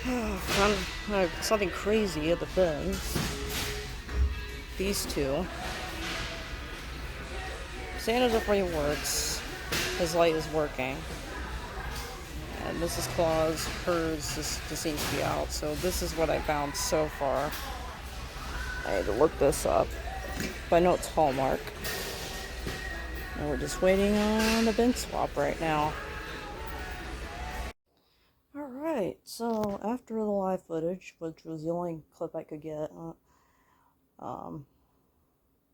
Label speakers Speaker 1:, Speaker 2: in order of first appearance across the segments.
Speaker 1: Kind of something crazy at the bins. These two. Santa's already works. His light is working. And Mrs. Claus, hers just seems to be out. So this is what I found so far. I had to look this up. But I know it's Hallmark. And we're just waiting on the bin swap right now. Alright, so after the live footage, which was the only clip I could get, but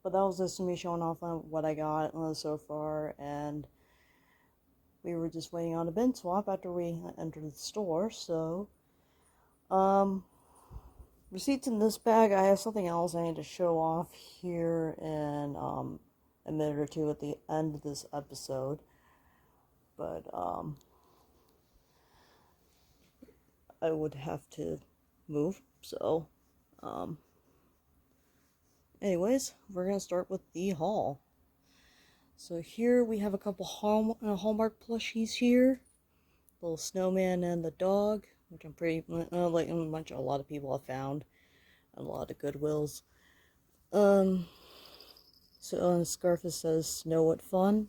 Speaker 1: that was just me showing off on what I got so far, and we were just waiting on a bin swap after we entered the store. So receipts in this bag. I have something else I need to show off here in a minute or two at the end of this episode, but I would have to move, so anyways, we're gonna start with the haul. So here we have a couple Hallmark plushies here. Little snowman and the dog, which I'm pretty like a lot of people have found at a lot of Goodwills. So on the scarf it says "Snow What Fun."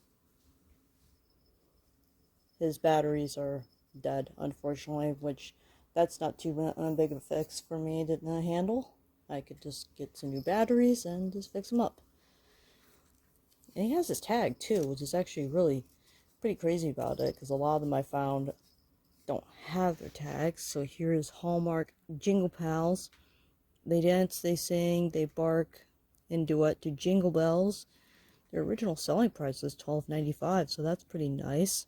Speaker 1: His batteries are dead, unfortunately, which that's not too big of a fix for me to handle. I could just get some new batteries and just fix them up. And he has his tag too, which is actually really pretty crazy about it, because a lot of them I found don't have their tags. So here is Hallmark Jingle Pals. They dance, they sing, they bark in duet to Jingle Bells. Their original selling price was $12.95, so that's pretty nice.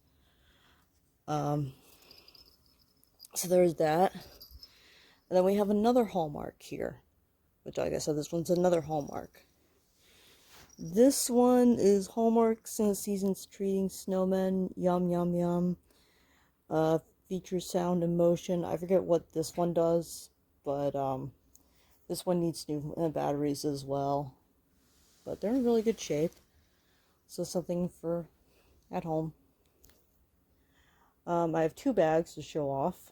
Speaker 1: So there's that. And then we have another Hallmark here, which, like I said, this one's another Hallmark. This one is Hallmark Seasons Treating Snowmen, Yum Yum Yum. Features sound and motion. I forget what this one does, but this one needs new batteries as well. But they're in really good shape, so something for at home. I have two bags to show off.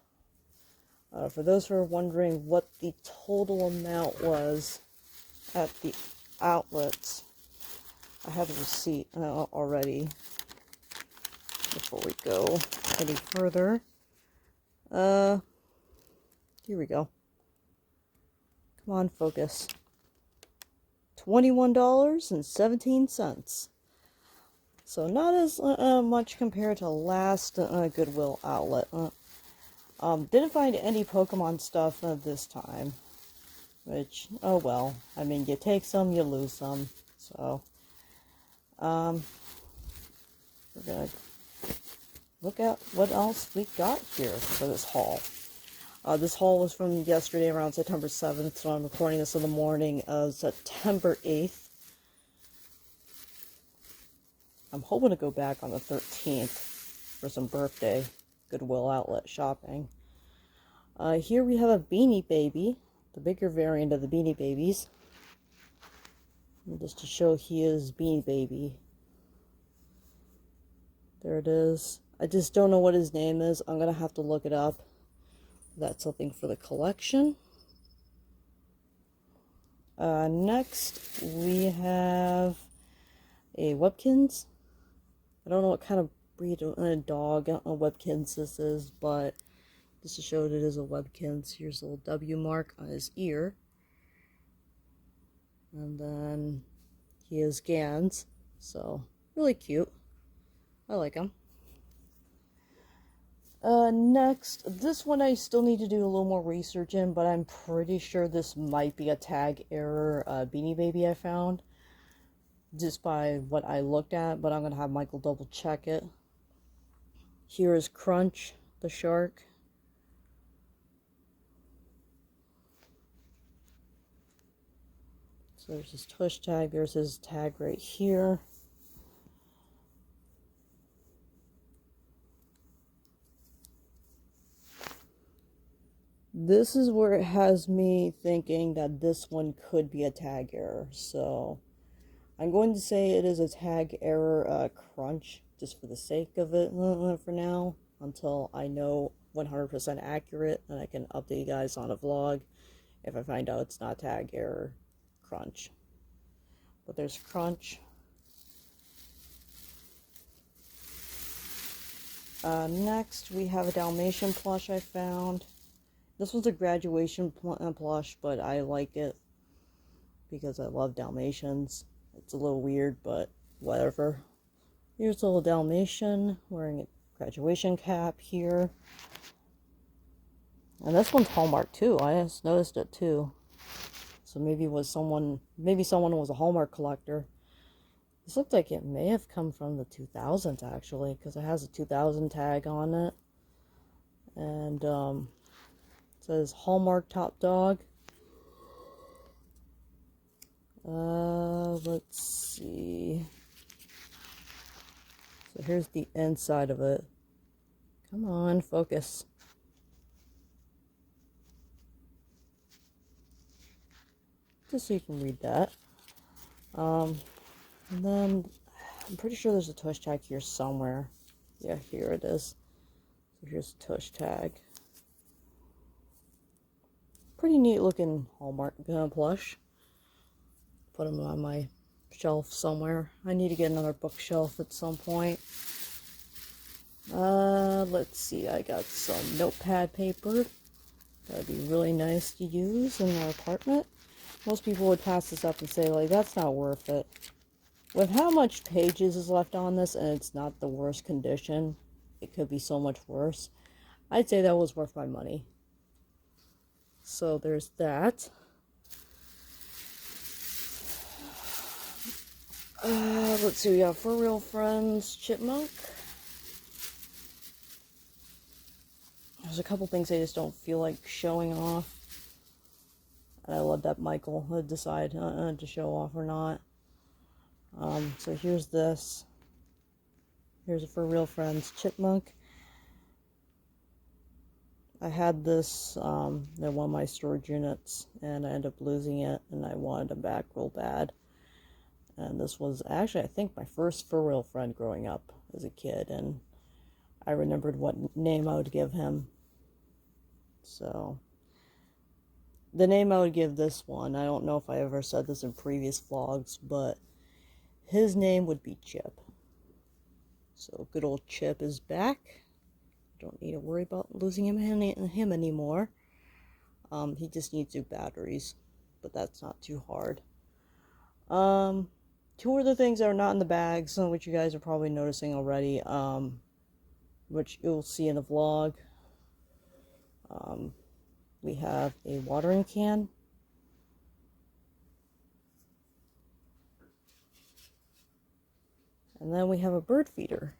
Speaker 1: For those who are wondering what the total amount was at the outlets, I have a receipt already before we go any further. Here we go. Come on, focus. $21.17. So not as much compared to last Goodwill outlet. Didn't find any Pokemon stuff this time, which, oh well. I mean, you take some, you lose some. So, we're gonna look at what else we got here for this haul. This haul was from yesterday around September 7th, so I'm recording this in the morning of September 8th. I'm hoping to go back on the 13th for some birthday Goodwill outlet shopping. Here we have a Beanie Baby, the bigger variant of the Beanie Babies. And just to show he is Beanie Baby. There it is. I just don't know what his name is. I'm going to have to look it up. That's something for the collection. Next, we have a Webkins. I don't know what kind of breed of dog Webkins this is, but just to show that it is a Webkins. Here's a little W mark on his ear. And then he has Gans, so really cute. I like him. Next, this one I still need to do a little more research in, but I'm pretty sure this might be a tag error Beanie Baby I found, just by what I looked at, but I'm going to have Michael double check it. Here is Crunch, the shark. So there's his tush tag, there's his tag right here. This is where it has me thinking that this one could be a tag error, so I'm going to say it is a tag error Crunch, just for the sake of it for now, until I know 100% accurate, and I can update you guys on a vlog if I find out it's not Tag, Error, Crunch. But there's Crunch. Next, we have a Dalmatian plush I found. This one's a graduation plush, but I like it because I love Dalmatians. It's a little weird, but whatever. Here's a little Dalmatian wearing a graduation cap here. And this one's Hallmark too. I just noticed it too. So maybe someone was a Hallmark collector. This looked like it may have come from the 2000s actually, because it has a 2000 tag on it. And it says Hallmark Top Dog. Let's see. So here's the inside of it. Come on, focus. Just so you can read that. And then I'm pretty sure there's a tush tag here somewhere. Yeah, here it is. So here's the tush tag. Pretty neat looking Hallmark plush. Put them on my shelf somewhere. I need to get another bookshelf at some point. Let's see. I got some notepad paper. That'd be really nice to use in our apartment. Most people would pass this up and say, like, that's not worth it. With how much pages is left on this, and it's not the worst condition, it could be so much worse. I'd say that was worth my money. So there's that. Let's see, we got For Real Friends Chipmunk. There's a couple things I just don't feel like showing off. And I love that Michael would decide to show off or not. So here's this. Here's a For Real Friends Chipmunk. I had this in one of my storage units, and I ended up losing it, and I wanted them back real bad. And this was actually, I think, my first For Real friend growing up as a kid, and I remembered what name I would give him. So, the name I would give this one, I don't know if I ever said this in previous vlogs, but his name would be Chip. So, good old Chip is back. Don't need to worry about losing him anymore. He just needs new batteries, but that's not too hard. Two other things that are not in the bags, which you guys are probably noticing already, which you'll see in the vlog. We have a watering can. And then we have a bird feeder.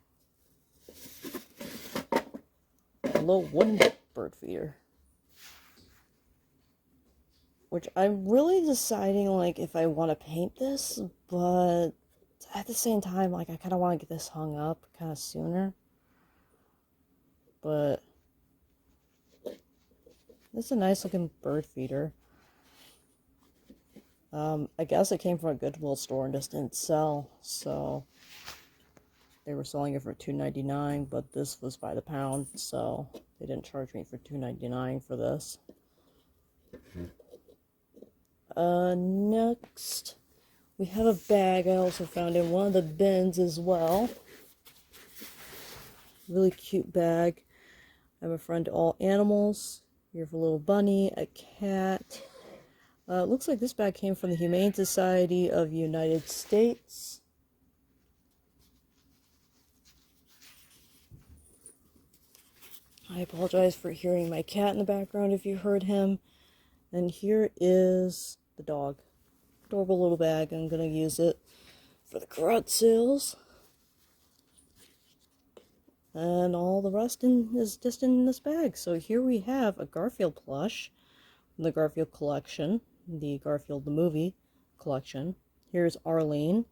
Speaker 1: A little wooden bird feeder. Which I'm really deciding, like, if I want to paint this, but at the same time, like, I kind of want to get this hung up kind of sooner. But this is a nice looking bird feeder. I guess it came from a Goodwill store and just didn't sell, so they were selling it for $2.99, but this was by the pound, so they didn't charge me for $2.99 for this. Next, we have a bag I also found in one of the bins as well. Really cute bag. I have a friend to all animals. Here for a little bunny, a cat. It looks like this bag came from the Humane Society of the United States. I apologize for hearing my cat in the background if you heard him. And here is the dog. Adorable little bag. I'm going to use it for the garage sales. And all the rest is just in this bag. So here we have a Garfield plush from the Garfield collection. The Garfield the Movie collection. Here's Arlene.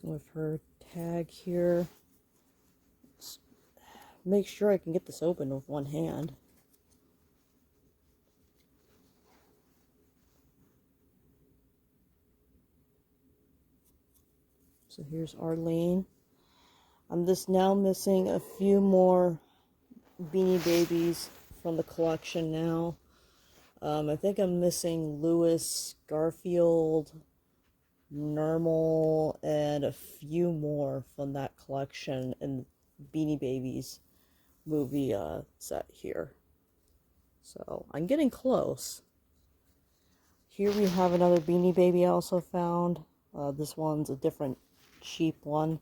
Speaker 1: With her tag here. Let's make sure I can get this open with one hand. So here's Arlene. I'm just now missing a few more Beanie Babies from the collection now. I think I'm missing Lewis, Garfield, Normal, and a few more from that collection in Beanie Babies movie set here. So I'm getting close. Here we have another Beanie Baby I also found. This one's a different cheap one.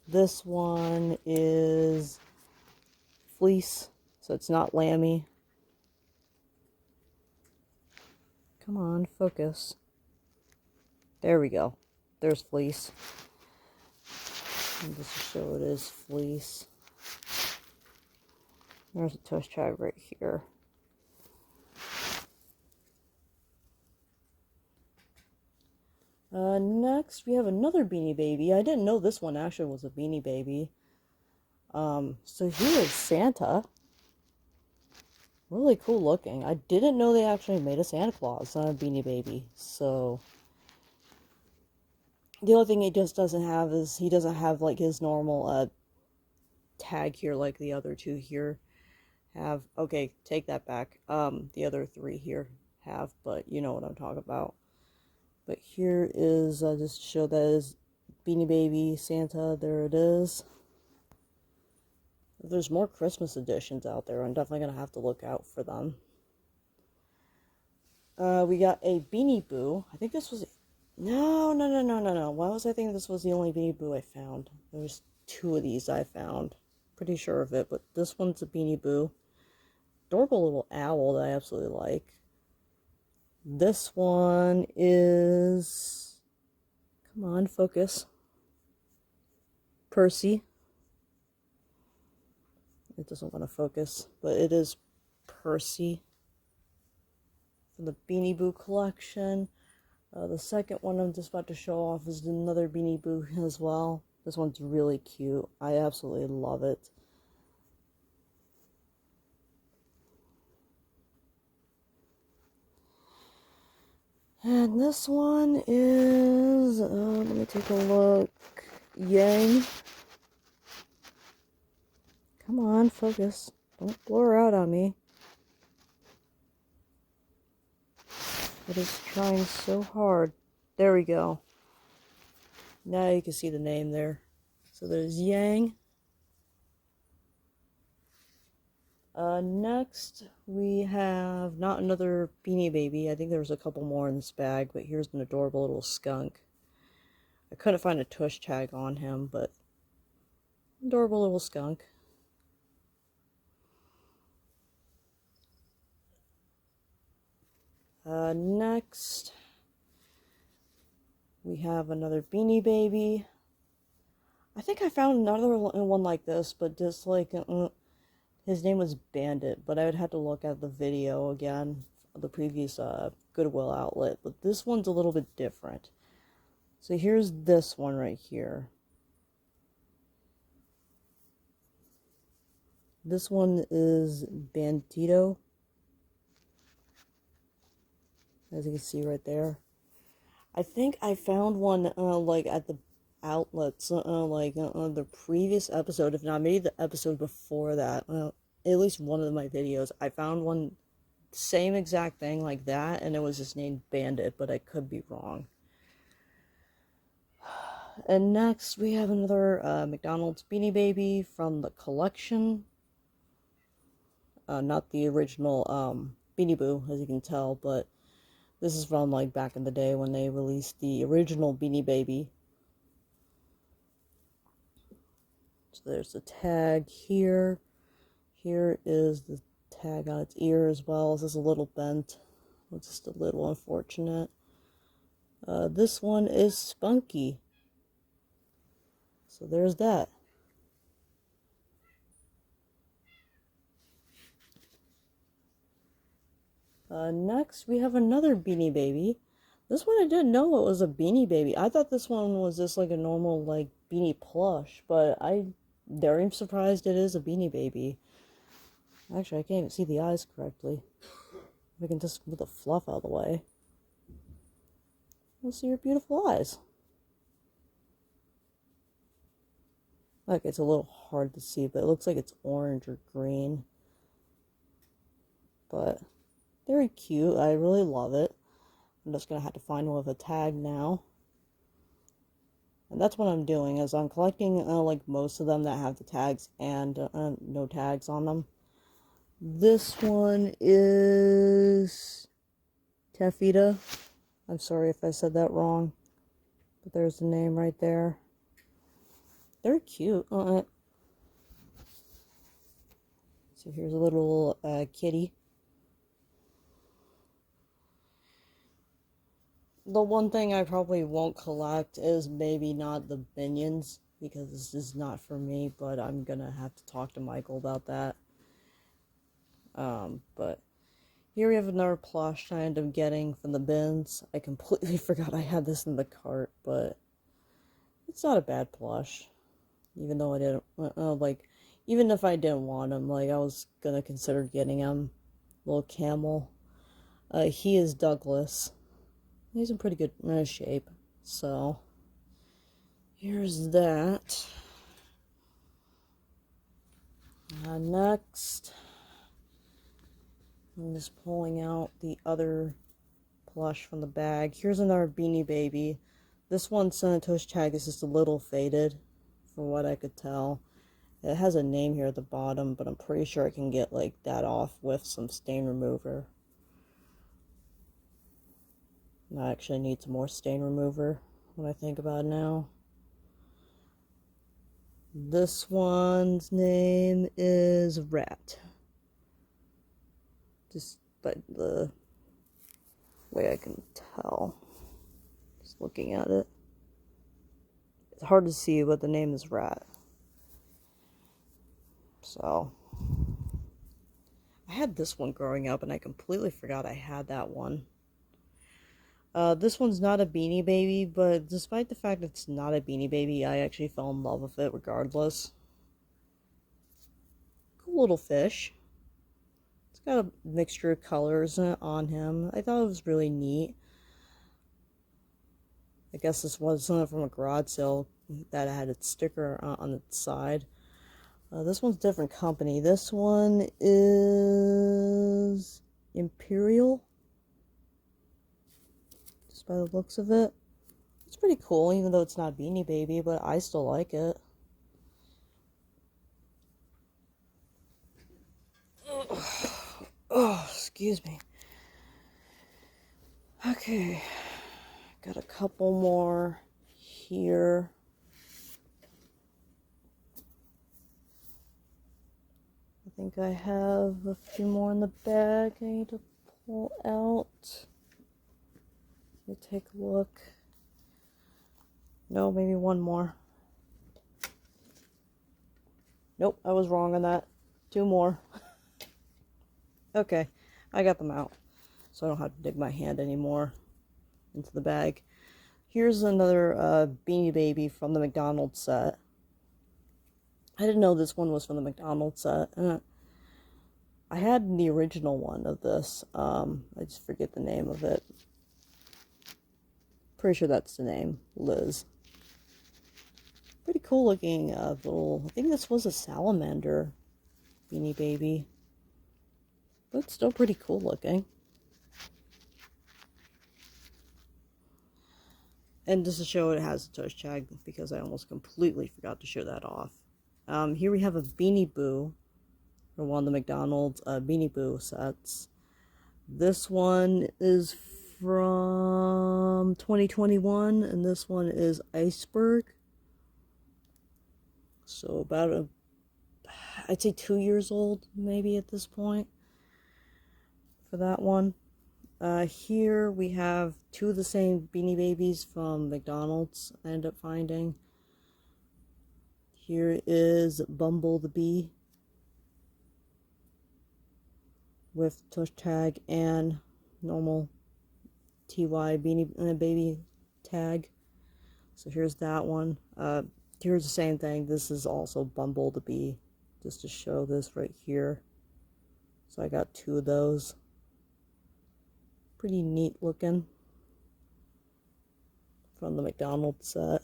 Speaker 1: This one is fleece, so it's not lammy. Come on, focus. There we go. There's fleece. And just to show it is fleece. There's a tush tag right here. Next, we have another Beanie Baby. I didn't know this one actually was a Beanie Baby. So here is Santa. Really cool looking. I didn't know they actually made a Santa Claus on a Beanie Baby. So, the only thing he just doesn't have is he doesn't have like his normal tag here like the other two here have. Okay, take that back. The other three here have, but you know what I'm talking about. But here is, just to show that is Beanie Baby Santa. There it is. If there's more Christmas editions out there, I'm definitely going to have to look out for them. We got a Beanie Boo. I think this was... No. Why was I thinking this was the only Beanie Boo I found? There's two of these I found. Pretty sure of it, but this one's a Beanie Boo. Adorable little owl that I absolutely like. This one is... Come on, focus. Percy. It doesn't want to focus, but it is Percy from the Beanie Boo collection. The second one I'm just about to show off is another Beanie Boo as well. This one's really cute. I absolutely love it. And this one is, let me take a look, Yang. Come on, focus. Don't blur out on me. It is trying so hard. There we go. Now you can see the name there. So there's Yang. Next, we have not another Beanie Baby. I think there's a couple more in this bag, but here's an adorable little skunk. I couldn't find a tush tag on him, but adorable little skunk. Next, we have another Beanie Baby. I think I found another one like this, but just like... his name was Bandit, but I would have to look at the video again, the previous Goodwill outlet, but this one's a little bit different. So here's this one right here. This one is Bandito, as you can see right there. I think I found one like at the outlets, the previous episode, if not maybe the episode before that, at least one of my videos, I found one same exact thing like that, and it was just named Bandit, but I could be wrong. And next we have another McDonald's Beanie Baby from the collection, not the original Beanie Boo, as you can tell, but this is from like back in the day when they released the original Beanie Baby. So there's the tag here. Here is the tag on its ear as well. This is a little bent. It's just a little unfortunate. This one is Spunky. So there's that. Next, we have another Beanie Baby. This one I didn't know it was a Beanie Baby. I thought this one was just like a normal like beanie plush, but I'm very surprised it is a Beanie Baby. Actually, I can't even see the eyes correctly. We can just move the fluff out of the way. Let's see your beautiful eyes. Like, it's a little hard to see, but it looks like it's orange or green. But very cute. I really love it. I'm just gonna have to find one with a tag now. And that's what I'm doing, is I'm collecting like most of them that have the tags and no tags on them. This one is Taffeta. I'm sorry if I said that wrong, but there's the name right there. They're cute. So here's a little kitty. The one thing I probably won't collect is maybe not the Minions, because this is not for me, but I'm gonna have to talk to Michael about that. But here we have another plush I ended up getting from the bins. I completely forgot I had this in the cart, but it's not a bad plush. Even though I didn't, like, even if I didn't want him, like, I was gonna consider getting him. Little camel. He is Douglas. He's in pretty good shape. So, here's that. Next, I'm just pulling out the other plush from the bag. Here's another Beanie Baby. This one's Tush tag is just a little faded, from what I could tell. It has a name here at the bottom, but I'm pretty sure I can get like that off with some stain remover. I actually need some more stain remover when I think about it now. This one's name is Rat. Just by the way I can tell. Just looking at it. It's hard to see, but the name is Rat. So, I had this one growing up and I completely forgot I had that one. This one's not a Beanie Baby, but despite the fact it's not a Beanie Baby, I actually fell in love with it regardless. Cool little fish. It's got a mixture of colors on him. I thought it was really neat. I guess this was from a garage sale that had its sticker on its side. This one's a different company. This one is Imperial. Just by the looks of it. It's pretty cool, even though it's not Beanie Baby, but I still like it. Oh, excuse me. Okay. Got a couple more here. I think I have a few more in the bag I need to pull out. Let me take a look. No, maybe one more. Nope, I was wrong on that. Two more. Okay, I got them out. So I don't have to dig my hand anymore into the bag. Here's another Beanie Baby from the McDonald's set. I didn't know this one was from the McDonald's set. I had the original one of this. I just forget the name of it. Pretty sure that's the name. Liz. Pretty cool looking little... I think this was a salamander Beanie Baby. But it's still pretty cool looking. And just to show it has a touch tag, because I almost completely forgot to show that off. Here we have a Beanie Boo, or one of the McDonald's Beanie Boo sets. This one is from 2021, and this one is Iceberg. So about I'd say 2 years old, maybe at this point, for that one. Here we have two of the same Beanie Babies from McDonald's I ended up finding. Here is Bumble the Bee with tush tag and normal TY Beanie Baby tag. So here's that one. Here's the same thing. This is also Bumble the Bee, just to show this right here. So I got two of those. Pretty neat looking from the McDonald's set.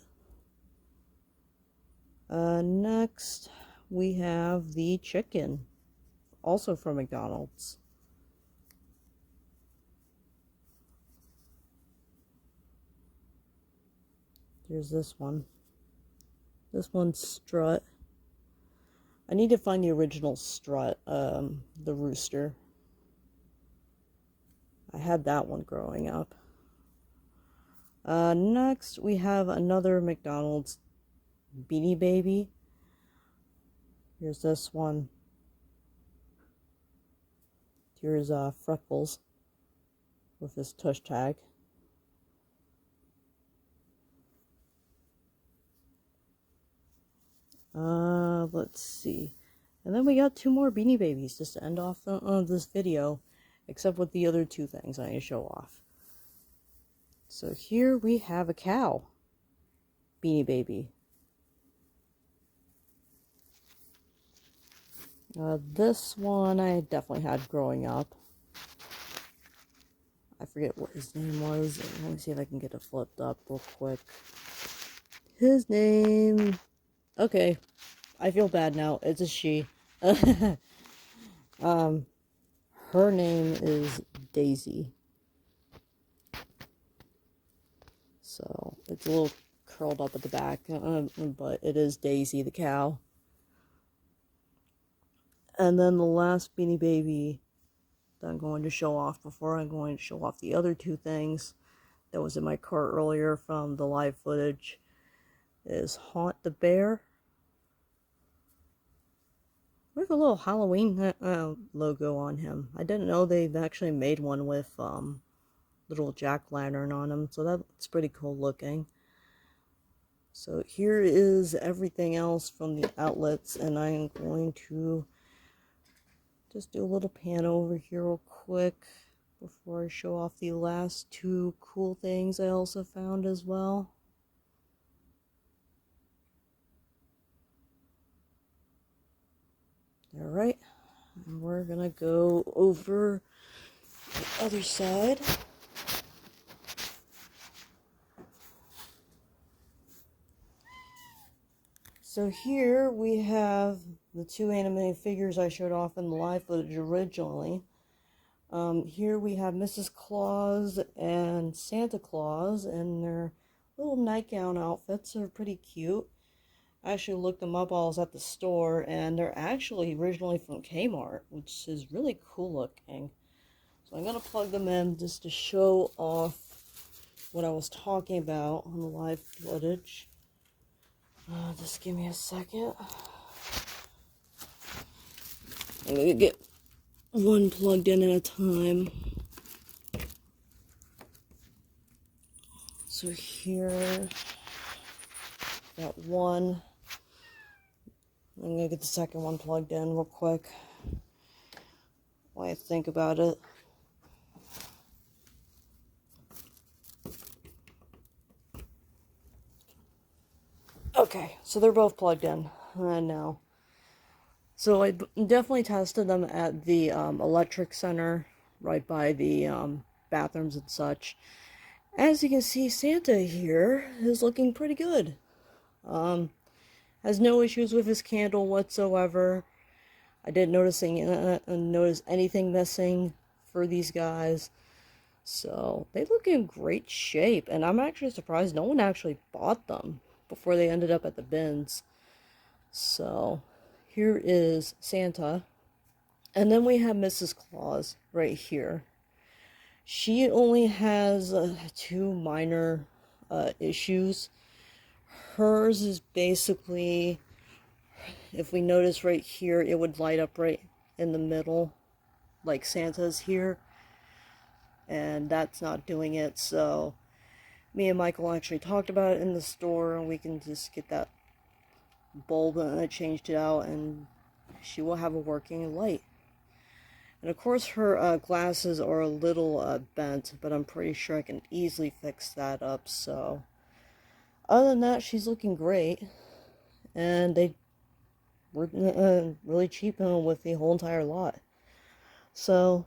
Speaker 1: Next, we have the chicken, also from McDonald's. Here's this one. This one's Strut. I need to find the original Strut, the rooster. I had that one growing up. Next, we have another McDonald's Beanie Baby. Here's this one. Here's Freckles with his tush tag. Let's see. And then we got 2 more Beanie Babies just to end off this video, except with the other 2 things I need to show off. So here we have a cow Beanie Baby. This one I definitely had growing up. I forget what his name was. Let me see if I can get it flipped up real quick. His name... Okay, I feel bad now. It's a she. Her name is Daisy. So, it's a little curled up at the back, but it is Daisy the cow. And then the last Beanie Baby that I'm going to show off before I'm going to show off the other 2 things that was in my cart earlier from the live footage is Haunt the Bear. We have a little Halloween logo on him. I didn't know they've actually made one with little jack-o'-lantern on him, so that's pretty cool looking. So here is everything else from the outlets, and I'm going to just do a little pan over here real quick before I show off the last 2 cool things I also found as well. Alright, and we're gonna go over the other side. So here we have the 2 animated figures I showed off in the live footage originally. Here we have Mrs. Claus and Santa Claus in their little nightgown outfits. They're pretty cute. I actually looked them up while I was at the store, and they're actually originally from Kmart, which is really cool looking. So I'm going to plug them in just to show off what I was talking about on the live footage. Just give me a second. I'm going to get one plugged in at a time. So here, got one. I'm going to get the second one plugged in real quick while I think about it. Okay, so they're both plugged in now. So I definitely tested them at the electric center right by the bathrooms and such. As you can see, Santa here is looking pretty good. Has no issues with his candle whatsoever. I didn't notice anything missing for these guys. So they look in great shape, and I'm actually surprised no one actually bought them before they ended up at the bins. So here is Santa, and then we have Mrs. Claus right here. She only has 2 minor issues. Hers is basically, if we notice right here, it would light up right in the middle, like Santa's here. And that's not doing it, so me and Michael actually talked about it in the store, and we can just get that bulb, and I changed it out, and she will have a working light. And of course her glasses are a little bent, but I'm pretty sure I can easily fix that up. So other than that, she's looking great, and they were really cheap with the whole entire lot. So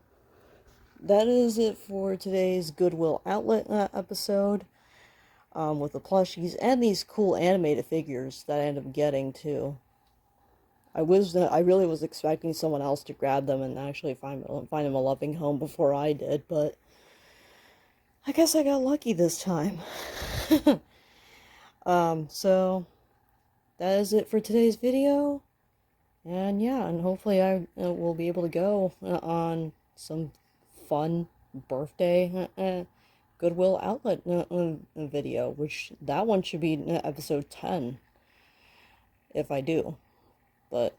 Speaker 1: that is it for today's Goodwill outlet episode. with the plushies and these cool animated figures that I ended up getting too. I really was expecting someone else to grab them and actually find them a loving home before I did, but I guess I got lucky this time. So that is it for today's video. And yeah, and hopefully I will be able to go on some fun birthday Goodwill outlet video, which that one should be episode 10 if I do. But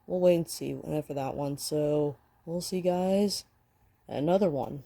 Speaker 1: we'll wait and see for that one. So we'll see, guys, at another one.